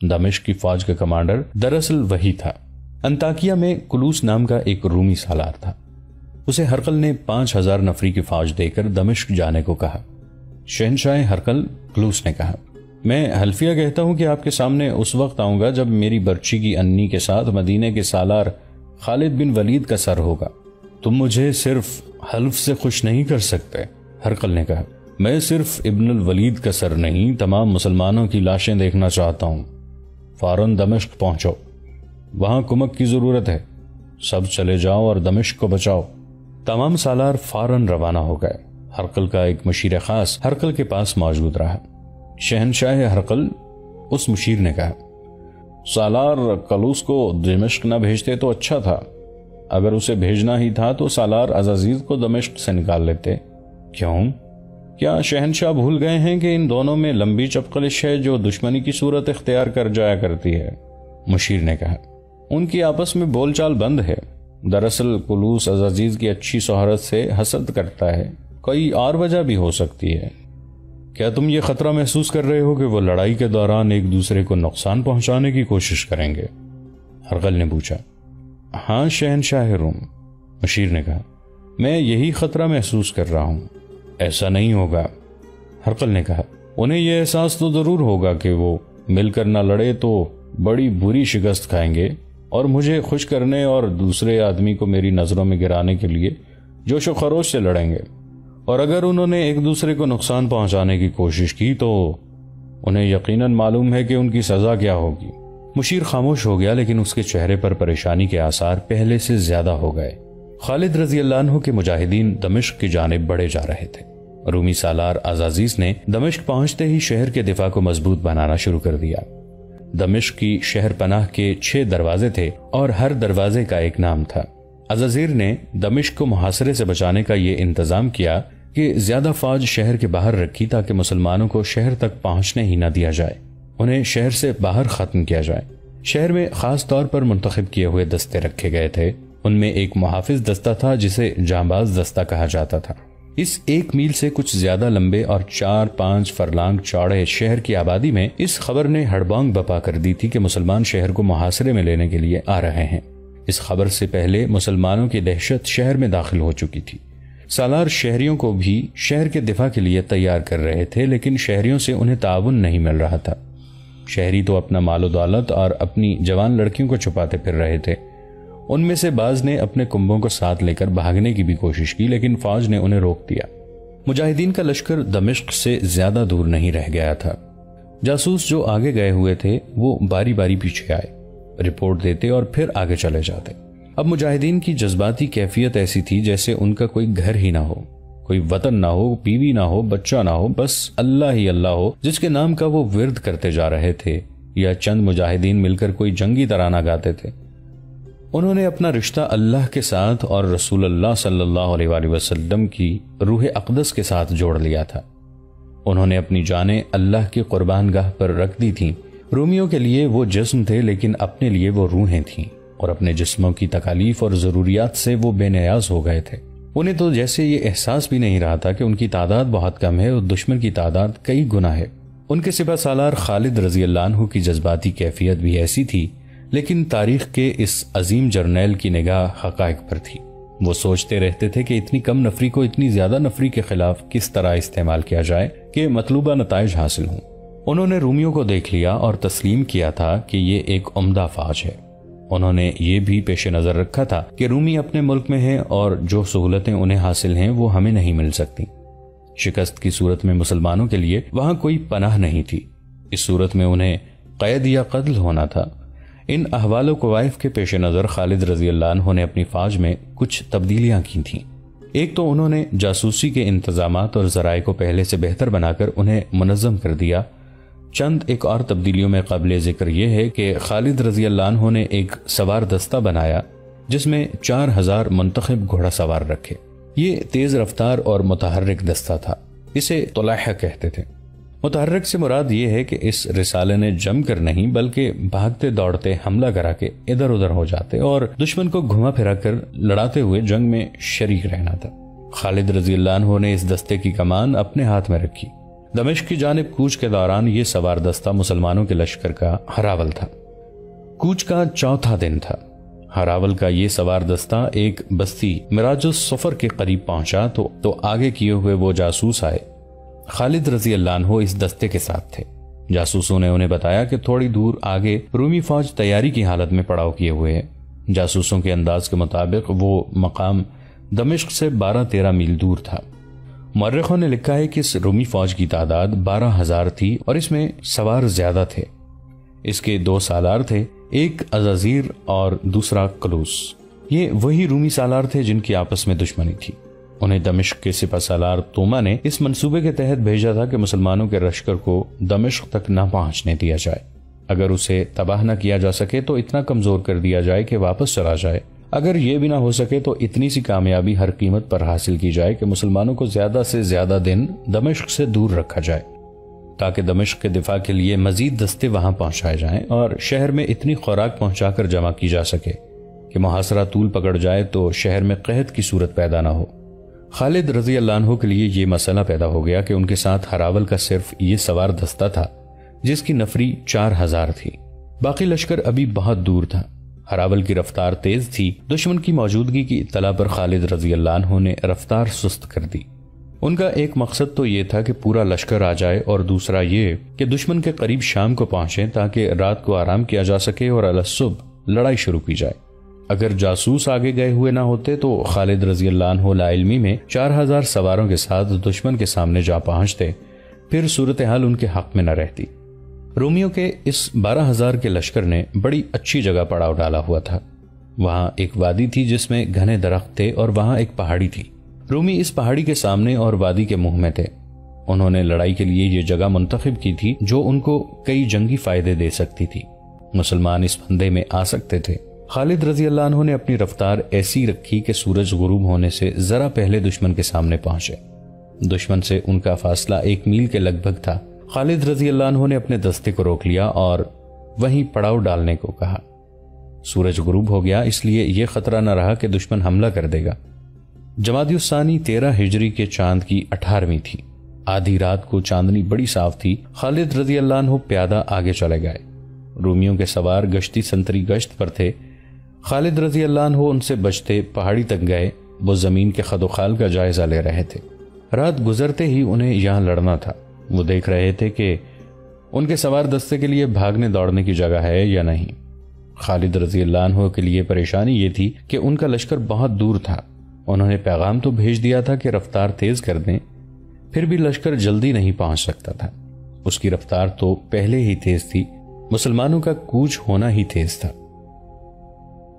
دمشق کی فوج کا کمانڈر دراصل وہی تھا۔ انطاکیہ میں کلوس نام کا ایک رومی سالار تھا۔ اسے ہرقل نے 5000 نفری کی فوج دے کر دمشق جانے کو کہا۔ شہنشاہ ہرقل، کلوس نے کہا، میں حلفیہ کہتا ہوں کہ آپ کے سامنے اس وقت آؤں گا جب میری برچی کی انی کے ساتھ مدینے کے سالار خالد بن ولید کا سر ہوگا۔ تم مجھے صرف حلف سے خوش نہیں کر سکتے، ہرقل نے کہا۔ میں صرف ابن الولید کا سر نہیں، تمام مسلمانوں کی لاشیں دیکھنا چاہتا ہوں۔ فوراً دمشق پہنچو، وہاں کمک کی ضرورت ہے۔ سب چلے جاؤ اور دمشق کو بچاؤ۔ تمام سالار فوراً روانہ ہو گئے۔ ہرقل کا ایک مشیر خاص ہرقل کے پاس موجود رہا۔ شہنشاہ ہرقل، اس مشیر نے کہا، سالار کلوس کو دمشق نہ بھیجتے تو اچھا تھا۔ اگر اسے بھیجنا ہی تھا تو سالار عزازیز کو دمشق سے نکال لیتے۔ کیوں؟ کیا شہنشاہ بھول گئے ہیں کہ ان دونوں میں لمبی چپقلش ہے جو دشمنی کی صورت اختیار کر جایا کرتی ہے؟ مشیر نے کہا، ان کی آپس میں بول چال بند ہے۔ دراصل کلوس عزازیز کی اچھی شہرت سے حسد کرتا ہے، کوئی اور وجہ بھی ہو سکتی ہے۔ کیا تم یہ خطرہ محسوس کر رہے ہو کہ وہ لڑائی کے دوران ایک دوسرے کو نقصان پہنچانے کی کوشش کریں گے؟ ہرقل نے پوچھا۔ ہاں شہنشاہ روم، مشیر نے کہا، میں یہی خطرہ محسوس کر رہا ہوں۔ ایسا نہیں ہوگا، ہرقل نے کہا۔ انہیں یہ احساس تو ضرور ہوگا کہ وہ مل کر نہ لڑے تو بڑی بری شکست کھائیں گے، اور مجھے خوش کرنے اور دوسرے آدمی کو میری نظروں میں گرانے کے لیے جوش و خروش سے لڑیں گے، اور اگر انہوں نے ایک دوسرے کو نقصان پہنچانے کی کوشش کی تو انہیں یقیناً معلوم ہے کہ ان کی سزا کیا ہوگی۔ مشیر خاموش ہو گیا، لیکن اس کے چہرے پر پریشانی کے آثار پہلے سے زیادہ ہو گئے۔ خالد رضی اللہ عنہ کے مجاہدین دمشق کی جانب بڑھے جا رہے تھے۔ رومی سالار عزازیز نے دمشق پہنچتے ہی شہر کے دفاع کو مضبوط بنانا شروع کر دیا۔ دمشق کی شہر پناہ کے 6 دروازے تھے اور ہر دروازے کا ایک نام تھا۔ عزازیر نے دمشق کو محاصرے سے بچانے کا یہ انتظام کیا کہ زیادہ فوج شہر کے باہر رکھی تاکہ مسلمانوں کو شہر تک پہنچنے ہی نہ دیا جائے، انہیں شہر سے باہر ختم کیا جائے۔ شہر میں خاص طور پر منتخب کیے ہوئے دستے رکھے گئے تھے۔ ان میں ایک محافظ دستہ تھا جسے جانباز دستہ کہا جاتا تھا۔ اس 1 میل سے کچھ زیادہ لمبے اور 4-5 فرلانگ چوڑے شہر کی آبادی میں اس خبر نے ہڑبانگ بپا کر دی تھی کہ مسلمان شہر کو محاصرے میں لینے کے لیے آ رہے ہیں۔ اس خبر سے پہلے مسلمانوں کی دہشت شہر میں داخل ہو چکی تھی۔ سالار شہریوں کو بھی شہر کے دفاع کے لیے تیار کر رہے تھے، لیکن شہریوں سے انہیں تعاون نہیں مل رہا تھا۔ شہری تو اپنا مال و دولت اور اپنی جوان لڑکیوں کو چھپاتے پھر رہے تھے۔ ان میں سے بعض نے اپنے کنبوں کو ساتھ لے کر بھاگنے کی بھی کوشش کی، لیکن فوج نے انہیں روک دیا۔ مجاہدین کا لشکر دمشق سے زیادہ دور نہیں رہ گیا تھا۔ جاسوس جو آگے گئے ہوئے تھے وہ باری باری پیچھے آئے، رپورٹ دیتے اور پھر آگے چلے جاتے۔ اب مجاہدین کی جذباتی کیفیت ایسی تھی جیسے ان کا کوئی گھر ہی نہ ہو، کوئی وطن نہ ہو، بیوی نہ ہو، بچہ نہ ہو، بس اللہ ہی اللہ ہو جس کے نام کا وہ ورد کرتے جا رہے تھے، یا چند مجاہدین مل کر کوئی جنگی ترانہ گاتے تھے۔ انہوں نے اپنا رشتہ اللہ کے ساتھ اور رسول اللہ صلی اللہ علیہ وآلہ وسلم کی روح اقدس کے ساتھ جوڑ لیا تھا۔ انہوں نے اپنی جانیں اللہ کی قربان گاہ پر رکھ دی تھیں۔ رومیوں کے لیے وہ جسم تھے، لیکن اپنے لیے وہ روحیں تھیں، اور اپنے جسموں کی تکالیف اور ضروریات سے وہ بے نیاز ہو گئے تھے۔ انہیں تو جیسے یہ احساس بھی نہیں رہا تھا کہ ان کی تعداد بہت کم ہے اور دشمن کی تعداد کئی گنا ہے۔ ان کے سپہ سالار خالد رضی اللہ عنہ کی جذباتی کیفیت بھی ایسی تھی، لیکن تاریخ کے اس عظیم جرنیل کی نگاہ حقائق پر تھی۔ وہ سوچتے رہتے تھے کہ اتنی کم نفری کو اتنی زیادہ نفری کے خلاف کس طرح استعمال کیا جائے کہ مطلوبہ نتائج حاصل ہوں۔ انہوں نے رومیوں کو دیکھ لیا اور تسلیم کیا تھا کہ یہ ایک عمدہ فوج ہے۔ انہوں نے یہ بھی پیش نظر رکھا تھا کہ رومی اپنے ملک میں ہیں اور جو سہولتیں انہیں حاصل ہیں وہ ہمیں نہیں مل سکتی۔ شکست کی صورت میں مسلمانوں کے لیے وہاں کوئی پناہ نہیں تھی۔ اس صورت میں انہیں قید یا قتل ہونا تھا۔ ان احوال و قوائف کے پیش نظر خالد رضی اللہ عنہ نے اپنی فوج میں کچھ تبدیلیاں کی تھیں۔ ایک تو انہوں نے جاسوسی کے انتظامات اور ذرائع کو پہلے سے بہتر بنا کر انہیں منظم کر دیا۔ چند ایک اور تبدیلیوں میں قابل ذکر یہ ہے کہ خالد رضی اللہ عنہ نے ایک سوار دستہ بنایا جس میں 4000 منتخب گھوڑا سوار رکھے۔ یہ تیز رفتار اور متحرک دستہ تھا، اسے طلحہ کہتے تھے۔ متحرک سے مراد یہ ہے کہ اس رسالے نے جم کر نہیں بلکہ بھاگتے دوڑتے حملہ کرا کے ادھر ادھر ہو جاتے اور دشمن کو گھما پھرا کر لڑاتے ہوئے جنگ میں شریک رہنا تھا۔ خالد رضی اللہ عنہ نے اس دستے کی کمان اپنے ہاتھ میں رکھی۔ دمشق کی جانب کوچ کے دوران یہ سوار دستہ مسلمانوں کے لشکر کا ہراول تھا۔ کوچ کا چوتھا دن تھا۔ ہراول کا یہ سوار دستہ ایک بستی مراج الصفر کے قریب پہنچا تو آگے کیے ہوئے وہ جاسوس آئے۔ خالد رضی اللہ عنہ اس دستے کے ساتھ تھے۔ جاسوسوں نے انہیں بتایا کہ تھوڑی دور آگے رومی فوج تیاری کی حالت میں پڑاؤ کیے ہوئے ہے۔ جاسوسوں کے انداز کے مطابق وہ مقام دمشق سے 12-13 میل دور تھا۔ مورخوں نے لکھا ہے کہ اس رومی فوج کی تعداد 12,000 تھی اور اس میں سوار زیادہ تھے۔ اس کے 2 سالار تھے، ایک عزازیر اور دوسرا قلوس۔ یہ وہی رومی سالار تھے جن کی آپس میں دشمنی تھی۔ انہیں دمشق کے سپہ سالار توما نے اس منصوبے کے تحت بھیجا تھا کہ مسلمانوں کے لشکر کو دمشق تک نہ پہنچنے دیا جائے۔ اگر اسے تباہ نہ کیا جا سکے تو اتنا کمزور کر دیا جائے کہ واپس چلا جائے۔ اگر یہ بھی نہ ہو سکے تو اتنی سی کامیابی ہر قیمت پر حاصل کی جائے کہ مسلمانوں کو زیادہ سے زیادہ دن دمشق سے دور رکھا جائے، تاکہ دمشق کے دفاع کے لیے مزید دستے وہاں پہنچائے جائیں اور شہر میں اتنی خوراک پہنچا کر جمع کی جا سکے کہ محاصرہ طول پکڑ جائے تو شہر میں قحط کی صورت پیدا نہ ہو۔ خالد رضی اللہ عنہ کے لیے یہ مسئلہ پیدا ہو گیا کہ ان کے ساتھ ہراول کا صرف یہ سوار دستہ تھا جس کی نفری 4,000 تھی۔ باقی لشکر ابھی بہت دور تھا۔ ہراول کی رفتار تیز تھی۔ دشمن کی موجودگی کی اطلاع پر خالد رضی اللہ عنہ نے رفتار سست کر دی۔ ان کا ایک مقصد تو یہ تھا کہ پورا لشکر آ جائے اور دوسرا یہ کہ دشمن کے قریب شام کو پہنچیں تاکہ رات کو آرام کیا جا سکے اور الصبح لڑائی شروع کی جائے۔ اگر جاسوس آگے گئے ہوئے نہ ہوتے تو خالد رضی اللہ عنہ لا علمی میں 4,000 سواروں کے ساتھ دشمن کے سامنے جا پہنچتے، پھر صورتحال ان کے حق میں نہ رہتی۔ رومیوں کے اس 12,000 کے لشکر نے بڑی اچھی جگہ پڑاؤ ڈالا ہوا تھا۔ وہاں ایک وادی تھی جس میں گھنے درخت تھے اور وہاں ایک پہاڑی تھی۔ رومی اس پہاڑی کے سامنے اور وادی کے منہ میں تھے۔ انہوں نے لڑائی کے لیے یہ جگہ منتخب کی تھی جو ان کو کئی جنگی فائدے دے سکتی تھی۔ مسلمان اس پھندے میں آ سکتے تھے۔ خالد رضی اللہ عنہ نے اپنی رفتار ایسی رکھی کہ سورج غروب ہونے سے ذرا پہلے دشمن کے سامنے پہنچے۔ دشمن سے ان کا فاصلہ 1 میل کے لگ بھگ تھا۔ خالد رضی اللہ عنہ نے اپنے دستے کو روک لیا اور وہیں پڑاؤ ڈالنے کو کہا۔ سورج غروب ہو گیا، اس لیے یہ خطرہ نہ رہا کہ دشمن حملہ کر دے گا۔ جمادی الثانی 13 ہجری کے چاند کی 18ویں تھی۔ آدھی رات کو چاندنی بڑی صاف تھی۔ خالد رضی اللہ عنہ پیادہ آگے چلے گئے۔ رومیوں کے سوار گشتی سنتری گشت پر تھے۔ خالد رضی اللہ عنہ ان سے بچتے پہاڑی تک گئے۔ وہ زمین کے خد و خال کا جائزہ لے رہے تھے۔ رات گزرتے ہی انہیں یہاں لڑنا تھا۔ وہ دیکھ رہے تھے کہ ان کے سوار دستے کے لیے بھاگنے دوڑنے کی جگہ ہے یا نہیں۔ خالد رضی اللہ عنہ کے لیے پریشانی یہ تھی کہ ان کا لشکر بہت دور تھا۔ انہوں نے پیغام تو بھیج دیا تھا کہ رفتار تیز کر دیں، پھر بھی لشکر جلدی نہیں پہنچ سکتا تھا۔ اس کی رفتار تو پہلے ہی تیز تھی، مسلمانوں کا کوچ ہونا ہی تیز تھا۔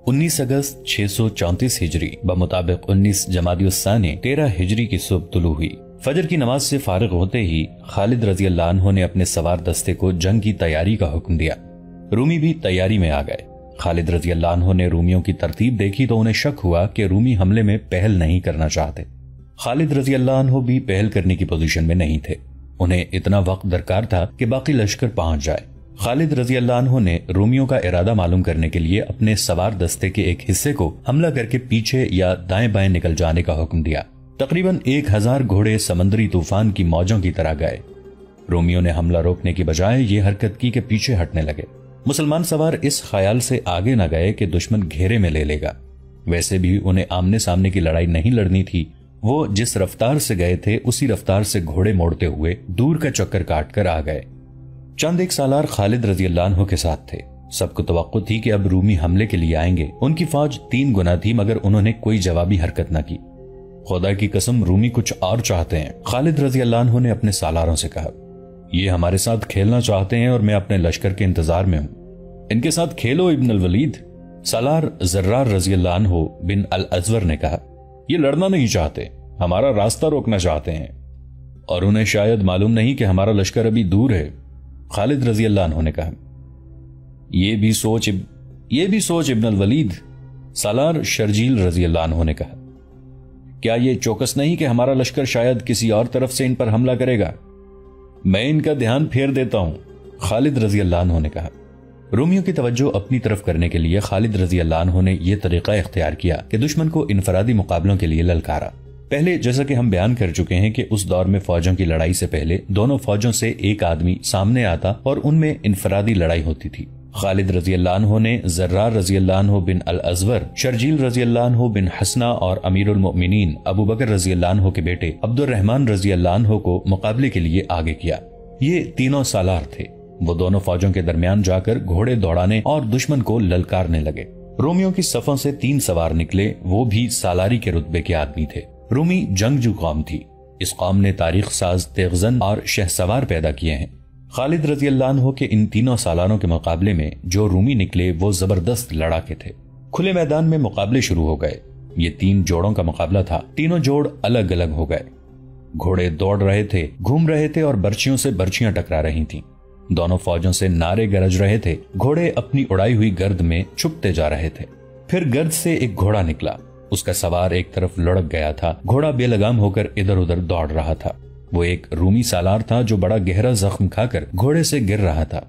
19 اگست 634 ہجری بمطابق 19 جمادی الثانی 13 ہجری کی صبح طلوع ہوئی۔ فجر کی نماز سے فارغ ہوتے ہی خالد رضی اللہ عنہ نے اپنے سوار دستے کو جنگ کی تیاری کا حکم دیا۔ رومی بھی تیاری میں آ گئے۔ خالد رضی اللہ عنہ نے رومیوں کی ترتیب دیکھی تو انہیں شک ہوا کہ رومی حملے میں پہل نہیں کرنا چاہتے۔ خالد رضی اللہ عنہ بھی پہل کرنے کی پوزیشن میں نہیں تھے۔ انہیں اتنا وقت درکار تھا کہ باقی لشکر پہنچ جائے۔ خالد رضی اللہ عنہ نے رومیوں کا ارادہ معلوم کرنے کے لیے اپنے سوار دستے کے ایک حصے کو حملہ کر کے پیچھے یا دائیں بائیں نکل جانے کا حکم دیا۔ تقریباً 1000 گھوڑے سمندری طوفان کی موجوں کی طرح گئے۔ رومیوں نے حملہ روکنے کی بجائے یہ حرکت کی کہ پیچھے ہٹنے لگے۔ مسلمان سوار اس خیال سے آگے نہ گئے کہ دشمن گھیرے میں لے لے گا۔ ویسے بھی انہیں آمنے سامنے کی لڑائی نہیں لڑنی تھی۔ وہ جس رفتار سے گئے تھے اسی رفتار سے گھوڑے موڑتے ہوئے دور کا چکر کاٹ کر آ گئے۔ چند ایک سالار خالد رضی اللہ عنہ کے ساتھ تھے۔ سب کو توقع تھی کہ اب رومی حملے کے لیے آئیں گے۔ ان کی فوج 3 گنا تھی مگر انہوں نے کوئی جوابی حرکت نہ کی۔ خدا کی قسم رومی کچھ اور چاہتے ہیں، خالد رضی اللہ عنہ نے اپنے سالاروں سے کہا۔ یہ ہمارے ساتھ کھیلنا چاہتے ہیں اور میں اپنے لشکر کے انتظار میں ہوں۔ ان کے ساتھ کھیلو ابن الولید۔ سالار زرار رضی اللہ عنہ بن الازور نے کہا، یہ لڑنا نہیں چاہتے، ہمارا راستہ روکنا چاہتے ہیں، اور انہیں شاید معلوم نہیں کہ ہمارا لشکر ابھی دور ہے۔ خالد رضی اللہ عنہ نے کہا، یہ بھی سوچ ابن الولید۔ سالار شرجیل رضی اللہ عنہ نے کہا، کیا یہ چوکس نہیں کہ ہمارا لشکر شاید کسی اور طرف سے ان پر حملہ کرے گا؟ میں ان کا دھیان پھیر دیتا ہوں، خالد رضی اللہ عنہ نے کہا۔ رومیوں کی توجہ اپنی طرف کرنے کے لیے خالد رضی اللہ عنہ نے یہ طریقہ اختیار کیا کہ دشمن کو انفرادی مقابلوں کے لیے للکارا۔ پہلے جیسا کہ ہم بیان کر چکے ہیں کہ اس دور میں فوجوں کی لڑائی سے پہلے دونوں فوجوں سے ایک آدمی سامنے آتا اور ان میں انفرادی لڑائی ہوتی تھی۔ خالد رضی اللہ عنہ نے زرار رضی اللہ عنہ بن الازور، شرجیل رضی اللہ عنہ بن حسنہ اور امیر المؤمنین ابو بکر رضی اللہ عنہ کے بیٹے عبد الرحمن رضی اللہ عنہ کو مقابلے کے لیے آگے کیا۔ یہ تینوں سالار تھے۔ وہ دونوں فوجوں کے درمیان جا کر گھوڑے دوڑانے اور دشمن کو للکارنے لگے۔ رومیوں کی صفوں سے 3 سوار نکلے، وہ بھی سالاری کے رتبے کے آدمی تھے۔ رومی جنگجو قوم تھی۔ اس قوم نے تاریخ ساز تیغزن اور شہ سوار پیدا کیے ہیں۔ خالد رضی اللہ عنہ کے ان تینوں سالاروں کے مقابلے میں جو رومی نکلے وہ زبردست لڑاکے تھے۔ کھلے میدان میں مقابلے شروع ہو گئے۔ یہ 3 جوڑوں کا مقابلہ تھا۔ تینوں جوڑ الگ الگ ہو گئے۔ گھوڑے دوڑ رہے تھے، گھوم رہے تھے اور برچھیوں سے برچھیاں ٹکرا رہی تھیں۔ دونوں فوجوں سے نعرے گرج رہے تھے۔ گھوڑے اپنی اڑائی ہوئی گرد میں چھپتے جا رہے تھے۔ پھر گرد سے ایک گھوڑا نکلا۔ اس کا سوار ایک طرف لڑک گیا تھا۔ گھوڑا بے لگام ہو کر ادھر ادھر دوڑ رہا تھا۔ وہ ایک رومی سالار تھا جو بڑا گہرا زخم کھا کر گھوڑے سے گر رہا تھا۔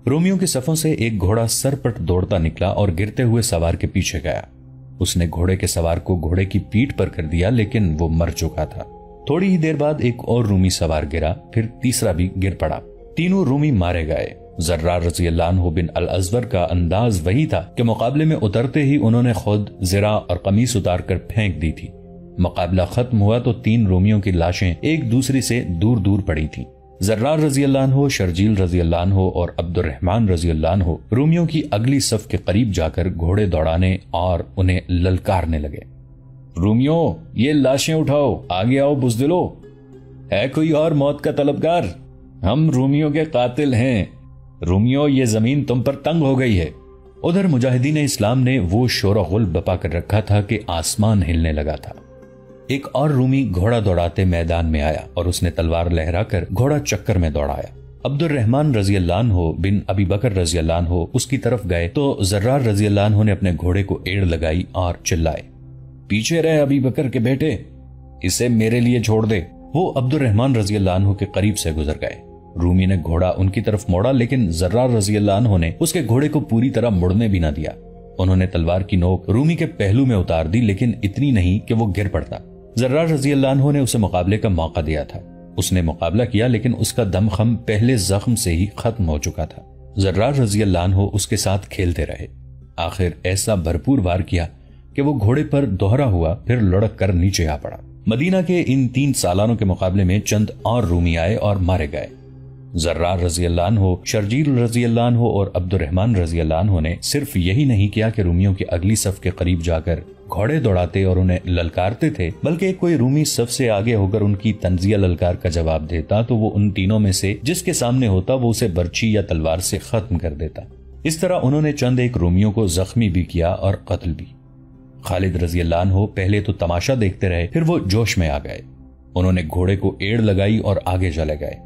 رومیوں کی صفوں سے ایک گھوڑا سرپٹ دوڑتا نکلا اور گرتے ہوئے سوار کے پیچھے گیا۔ اس نے گھوڑے کے سوار کو گھوڑے کی پیٹھ پر کر دیا، لیکن وہ مر چکا تھا۔ تھوڑی ہی دیر بعد ایک اور رومی سوار گرا، پھر تیسرا بھی گر پڑا۔ تینوں رومی مارے گئے۔ زرار رضی اللہ عنہ بن الازور کا انداز وہی تھا کہ مقابلے میں اترتے ہی انہوں نے خود زرہ اور قمیص اتار کر پھینک دی تھی۔ مقابلہ ختم ہوا تو 3 رومیوں کی لاشیں ایک دوسری سے دور دور پڑی تھیں۔ زرار رضی اللہ عنہ، شرجیل رضی اللہ عنہ اور عبد الرحمن رضی اللہ عنہ رومیوں کی اگلی صف کے قریب جا کر گھوڑے دوڑانے اور انہیں للکارنے لگے۔ رومیوں، یہ لاشیں اٹھاؤ، آگے آؤ بزدلو، ہے کوئی اور موت کا طلبگار؟ ہم رومیوں کے قاتل ہیں۔ رومیوں، یہ زمین تم پر تنگ ہو گئی ہے۔ ادھر مجاہدین اسلام نے وہ شور و غل بپا کر رکھا تھا کہ آسمان ہلنے لگا تھا۔ ایک اور رومی گھوڑا دوڑاتے میدان میں آیا اور اس نے تلوار لہرا کر گھوڑا چکر میں دوڑایا۔ عبد الرحمن رضی اللہ عنہ بن ابی بکر رضی اللہ عنہ اس کی طرف گئے تو زرار رضی اللہ عنہ نے اپنے گھوڑے کو ایڑ لگائی اور چلائے، پیچھے رہے ابی بکر کے بیٹے، اسے میرے لیے چھوڑ دے۔ وہ عبد الرحمن رضی اللہ عنہ کے قریب سے گزر گئے۔ رومی نے گھوڑا ان کی طرف موڑا، لیکن زرار رضی اللہ عنہ نے اس کے گھوڑے کو پوری طرح مڑنے بھی نہ دیا۔ انہوں نے تلوار کی نوک رومی کے پہلو میں اتار دی، لیکن اتنی نہیں کہ وہ گر پڑتا۔ زرار رضی اللہ عنہ نے اسے مقابلے کا موقع دیا تھا۔ اس نے مقابلہ کیا، لیکن اس کا دم خم پہلے زخم سے ہی ختم ہو چکا تھا۔ زرار رضی اللہ عنہ اس کے ساتھ کھیلتے رہے۔ آخر ایسا بھرپور وار کیا کہ وہ گھوڑے پر دوہرا ہوا، پھر لڑک کر نیچے آ پڑا۔ مدینہ کے ان 3 سالاروں کے مقابلے میں چند اور رومی آئے اور مارے گئے۔ زرار رضی اللہ عنہ، شرجیل رضی اللہ عنہ اور عبد الرحمن رضی اللہ عنہ نے صرف یہی نہیں کیا کہ رومیوں کی اگلی صف کے قریب جا کر گھوڑے دوڑاتے اور انہیں للکارتے تھے، بلکہ کوئی رومی صف سے آگے ہو کر ان کی طنزیہ للکار کا جواب دیتا تو وہ ان تینوں میں سے جس کے سامنے ہوتا وہ اسے برچھی یا تلوار سے ختم کر دیتا۔ اس طرح انہوں نے چند ایک رومیوں کو زخمی بھی کیا اور قتل بھی۔ خالد رضی اللہ عنہ پہلے تو تماشا دیکھتے رہے، پھر وہ جوش میں آ گئے۔ انہوں نے گھوڑے کو ایڑ لگائی اور آگے چلے گئے۔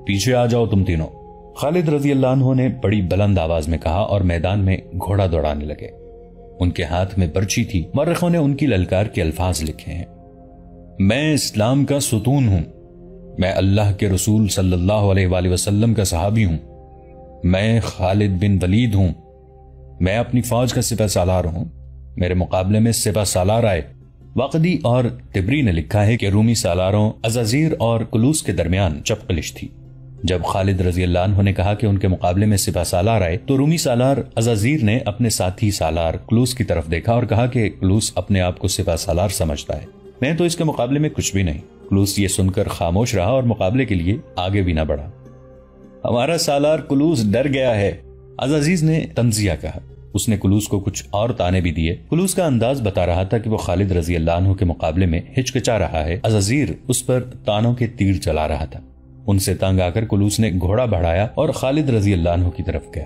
پیچھے آ جاؤ تم تینوں، خالد رضی اللہ عنہ نے بڑی بلند آواز میں کہا اور میدان میں گھوڑا دوڑانے لگے۔ ان کے ہاتھ میں برچھی تھی۔ مورخوں نے ان کی للکار کے الفاظ لکھے ہیں: میں اسلام کا ستون ہوں، میں اللہ کے رسول صلی اللہ علیہ وآلہ وسلم کا صحابی ہوں، میں خالد بن ولید ہوں، میں اپنی فوج کا سپہ سالار ہوں، میرے مقابلے میں سپہ سالار آئے۔ واقدی اور طبری نے لکھا ہے کہ رومی سالاروں عزازیر اور کلوس کے درمیان چپقلش تھی۔ جب خالد رضی اللہ عنہ نے کہا کہ ان کے مقابلے میں سپہ سالار آئے تو رومی سالار عزازیر نے اپنے ساتھی سالار کلوس کی طرف دیکھا اور کہا کہ کلوس اپنے آپ کو سپہ سالار سمجھتا ہے، میں تو اس کے مقابلے میں کچھ بھی نہیں۔ کلوس یہ سن کر خاموش رہا اور مقابلے کے لیے آگے بھی نہ بڑھا۔ ہمارا سالار کلوس ڈر گیا ہے، عزازیر نے تنزیہ کہا۔ اس نے کلوس کو کچھ اور تانے بھی دیے۔ کلوس کا انداز بتا رہا تھا کہ وہ خالد رضی اللہ عنہ کے مقابلے میں ہچکچا رہا ہے۔ عزازیر اس پر تانوں کے تیر چلا رہا تھا۔ ان سے تنگ آ کر کلوس نے گھوڑا بڑھایا اور خالد رضی اللہ عنہ کی طرف گیا۔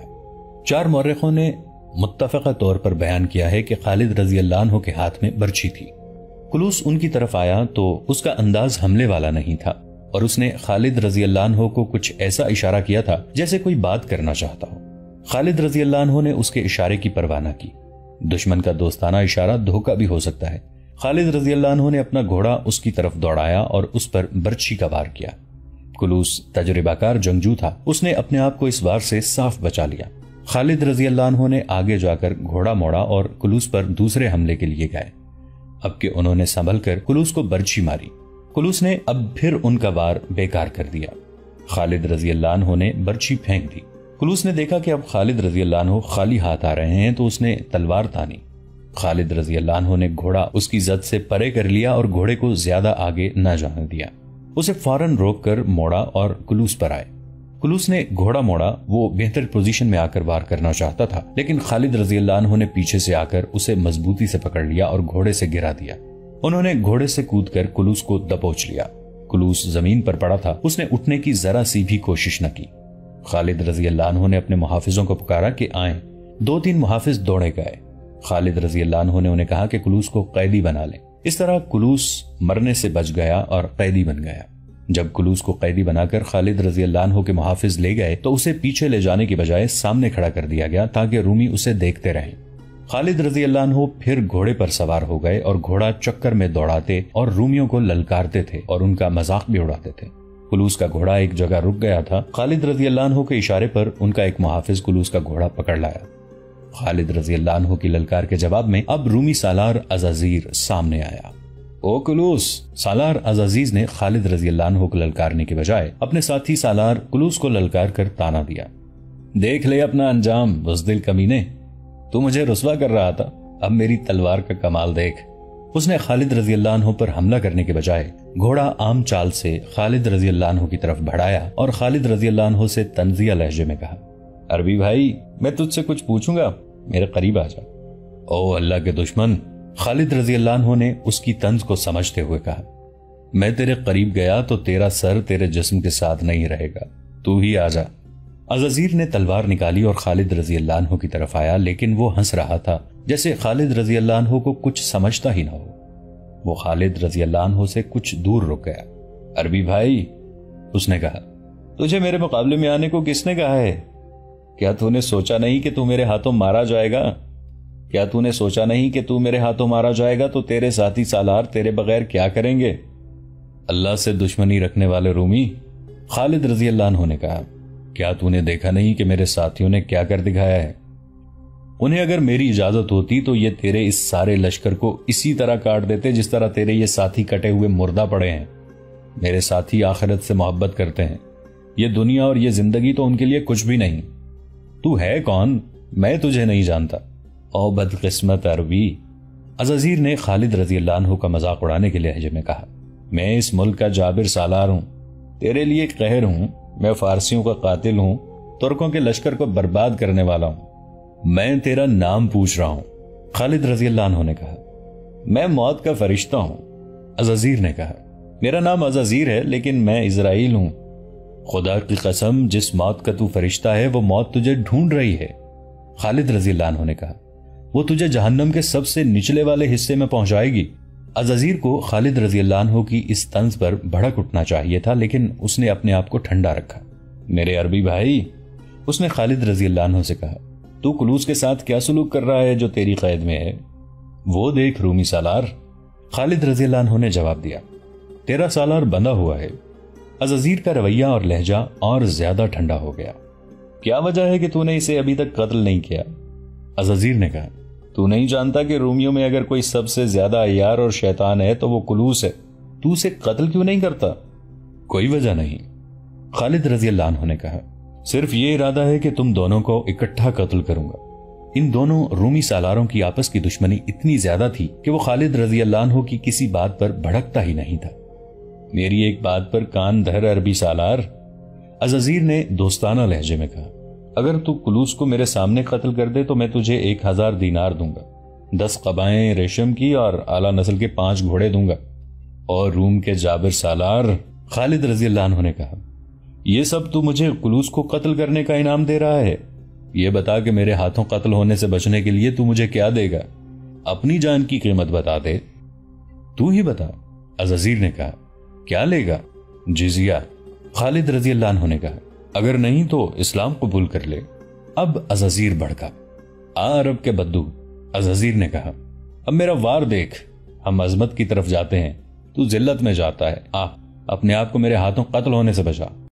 4 مورخوں نے متفقہ طور پر بیان کیا ہے کہ خالد رضی اللہ عنہ کے ہاتھ میں برچھی تھی۔ کلوس ان کی طرف آیا تو اس کا انداز حملے والا نہیں تھا اور اس نے خالد رضی اللہ عنہ کو کچھ ایسا اشارہ کیا تھا جیسے کوئی بات کرنا چاہتا ہو۔ خالد رضی اللہ عنہ نے اس کے اشارے کی پرواہ نہ کی۔ دشمن کا دوستانہ اشارہ دھوکہ بھی ہو سکتا ہے۔ خالد رضی اللہ عنہ نے اپنا گھوڑا اس کی طرف دوڑایا اور اس پر برچھی کا وار کیا۔ کلوس تجربہ کار جنگجو تھا، اس نے اپنے آپ کو اس وار سے صاف بچا لیا۔ خالد رضی اللہ عنہ نے آگے جا کر گھوڑا موڑا اور کلوس پر دوسرے حملے کے لیے گئے۔ اب کہ انہوں نے سنبھل کر کلوس کو برچھی ماری۔ کلوس نے اب پھر ان کا وار بیکار کر دیا۔ خالد رضی اللہ عنہ نے برچھی پھینک دی۔ کلوس نے دیکھا کہ اب خالد رضی اللہ عنہ خالی ہاتھ آ رہے ہیں تو اس نے تلوار تانی۔ خالد رضی اللہ عنہ نے گھوڑا اس کی زد سے پرے کر لیا اور گھوڑے کو زیادہ آگے نہ جانے دیا۔ اسے فوراً روک کر موڑا اور کلوس پر آئے۔ کلوس نے گھوڑا موڑا، وہ بہتر پوزیشن میں آ کر وار کرنا چاہتا تھا، لیکن خالد رضی اللہ عنہ نے پیچھے سے آ کر اسے مضبوطی سے پکڑ لیا اور گھوڑے سے گرا دیا۔ انہوں نے گھوڑے سے کود کر کلوس کو دبوچ لیا۔ کلوس زمین پر پڑا تھا، اس نے اٹھنے کی ذرا سی بھی کوشش نہ کی۔ خالد رضی اللہ عنہ نے اپنے محافظوں کو پکارا کہ آئیں۔ 2-3 محافظ دوڑے گئے۔ خالد رضی اللہ عنہ نے انہیں کہا کہ کلوس کو قیدی بنا لیں۔ اس طرح کلوس مرنے سے بچ گیا اور قیدی بن گیا۔ جب کلوس کو قیدی بنا کر خالد رضی اللہ عنہ کے محافظ لے گئے تو اسے پیچھے لے جانے کی بجائے سامنے کھڑا کر دیا گیا تاکہ رومی اسے دیکھتے رہیں۔ خالد رضی اللہ عنہ پھر گھوڑے پر سوار ہو گئے اور گھوڑا چکر میں دوڑاتے اور رومیوں کو للکارتے تھے اور ان کا مذاق بھی اڑاتے تھے۔ کلوس کا گھوڑا ایک جگہ رک گیا تھا۔ خالد رضی اللہ عنہ کے اشارے پر ان کا ایک محافظ کلوس کا گھوڑا پکڑ لایا۔ خالد رضی اللہ عنہ کی للکار کے جواب میں اب رومی سالار عزازیر سامنے آیا۔ او کلوس! سالار عزازیز نے خالد رضی اللہ عنہ کو للکارنے کے بجائے اپنے ساتھی سالار کلوس کو للکار کر تانا دیا۔ دیکھ لے اپنا انجام بزدل کمینے، تو مجھے رسوا کر رہا تھا، اب میری تلوار کا کمال دیکھ۔ اس نے خالد رضی اللہ عنہ پر حملہ کرنے کے بجائے گھوڑا عام چال سے خالد رضی اللہ عنہ کی طرف بڑھایا اور خالد رضی اللہ عنہ سے طنزیہ لہجے میں کہا، عربی بھائی، میں تجھ سے کچھ پوچھوں گا، میرے قریب آ جا۔ او اللہ کے دشمن! خالد رضی اللہ عنہ نے اس کی طنز کو سمجھتے ہوئے کہا، میں تیرے قریب گیا تو تیرا سر تیرے جسم کے ساتھ نہیں رہے گا، تو ہی آ جا۔ عزازیر نے تلوار نکالی اور خالد رضی اللہ عنہ کی طرف آیا، لیکن وہ ہنس رہا تھا جیسے خالد رضی اللہ عنہ کو کچھ سمجھتا ہی نہ ہو۔ وہ خالد رضی اللہ عنہ سے کچھ دور رک گیا۔ عربی بھائی، اس نے کہا، تجھے میرے مقابلے میں آنے کو کس نے کہا ہے؟ کیا تو نے سوچا نہیں کہ تو میرے ہاتھوں مارا جائے گا؟ کیا تو نے سوچا نہیں کہ تو میرے ہاتھوں مارا جائے گا تو تیرے ساتھی سالار تیرے بغیر کیا کریں گے؟ اللہ سے دشمنی رکھنے والے رومی، خالد رضی اللہ عنہ نے کہا، کیا تو نے دیکھا نہیں کہ میرے ساتھیوں نے کیا کر دکھایا ہے؟ انہیں اگر میری اجازت ہوتی تو یہ تیرے اس سارے لشکر کو اسی طرح کاٹ دیتے جس طرح تیرے یہ ساتھی کٹے ہوئے مردہ پڑے ہیں۔ میرے ساتھی آخرت سے محبت کرتے ہیں، یہ دنیا اور یہ زندگی تو ان کے لیے کچھ بھی نہیں۔ تو ہے کون؟ میں تجھے نہیں جانتا۔ او بدقسمت عربی! عزازیر نے خالد رضی اللہ عنہ کا مذاق اڑانے کے لہجے میں کہا، میں اس ملک کا جابر سالار ہوں، تیرے لیے قہر ہوں، میں فارسیوں کا قاتل ہوں، ترکوں کے لشکر کو برباد کرنے والا ہوں۔ میں تیرا نام پوچھ رہا ہوں، خالد رضی اللہ عنہ نے کہا۔ میں موت کا فرشتہ ہوں، عزازیر نے کہا۔ میرا نام عزازیر ہے لیکن میں اسرائیل ہوں۔ خدا کی قسم، جس موت کا تو فرشتہ ہے وہ موت تجھے ڈھونڈ رہی ہے، خالد رضی اللہ عنہ نے کہا۔ وہ تجھے جہنم کے سب سے نچلے والے حصے میں پہنچائے گی۔ عزازیر کو خالد رضی اللہ عنہ کی اس طنز پر بھڑک اٹھنا چاہیے تھا، لیکن اس نے اپنے آپ کو ٹھنڈا رکھا۔ میرے عربی بھائی، اس نے خالد رضی اللہ عنہ سے کہا، تو کلوس کے ساتھ کیا سلوک کر رہا ہے جو تیری قید میں ہے؟ وہ دیکھ رومی سالار، خالد رضی اللہ عنہ نے جواب دیا، تیرا سالار بندھا ہوا ہے۔ عزازیر کا رویہ اور لہجہ اور زیادہ ٹھنڈا ہو گیا۔ کیا وجہ ہے کہ تو نے اسے ابھی تک قتل نہیں کیا؟ عزازیر نے کہا، تو نہیں جانتا کہ رومیوں میں اگر کوئی سب سے زیادہ عیار اور شیطان ہے تو وہ کلوس ہے، تو اسے قتل کیوں نہیں کرتا؟ کوئی وجہ نہیں، خالد رضی اللہ عنہ نے کہا، صرف یہ ارادہ ہے کہ تم دونوں کو اکٹھا قتل کروں گا۔ ان دونوں رومی سالاروں کی آپس کی دشمنی اتنی زیادہ تھی کہ وہ خالد رضی اللہ عنہ کی کسی بات پر بھڑکتا ہی نہیں تھا۔ میری ایک بات پر کان دھر عربی سالار، عزازیر نے دوستانہ لہجے میں کہا، اگر تو کلوس کو میرے سامنے قتل کر دے تو میں تجھے 1000 دینار دوں گا، 10 قبائیں ریشم کی اور اعلیٰ نسل کے 5 گھوڑے دوں گا۔ اور روم کے جابر سالار، خالد رضی اللہ عنہ نے کہا، یہ سب تو مجھے کلوس کو قتل کرنے کا انعام دے رہا ہے؟ یہ بتا کہ میرے ہاتھوں قتل ہونے سے بچنے کے لیے تو مجھے کیا دے گا؟ اپنی جان کی قیمت بتا دے۔ تو ہی بتا، عزازیر نے کہا۔ کیا لے گا؟ جزیہ، خالد رضی اللہ عنہ نے کہا۔ اگر نہیں تو اسلام قبول کر لے۔ اب عزازیر بھڑکا۔ عرب کے بدو، عزازیر نے کہا، اب میرا وار دیکھ، ہم عظمت کی طرف جاتے ہیں، تو ذلت میں جاتا ہے۔ اپنے آپ کو میرے ہاتھوں قتل ہونے سے بچا۔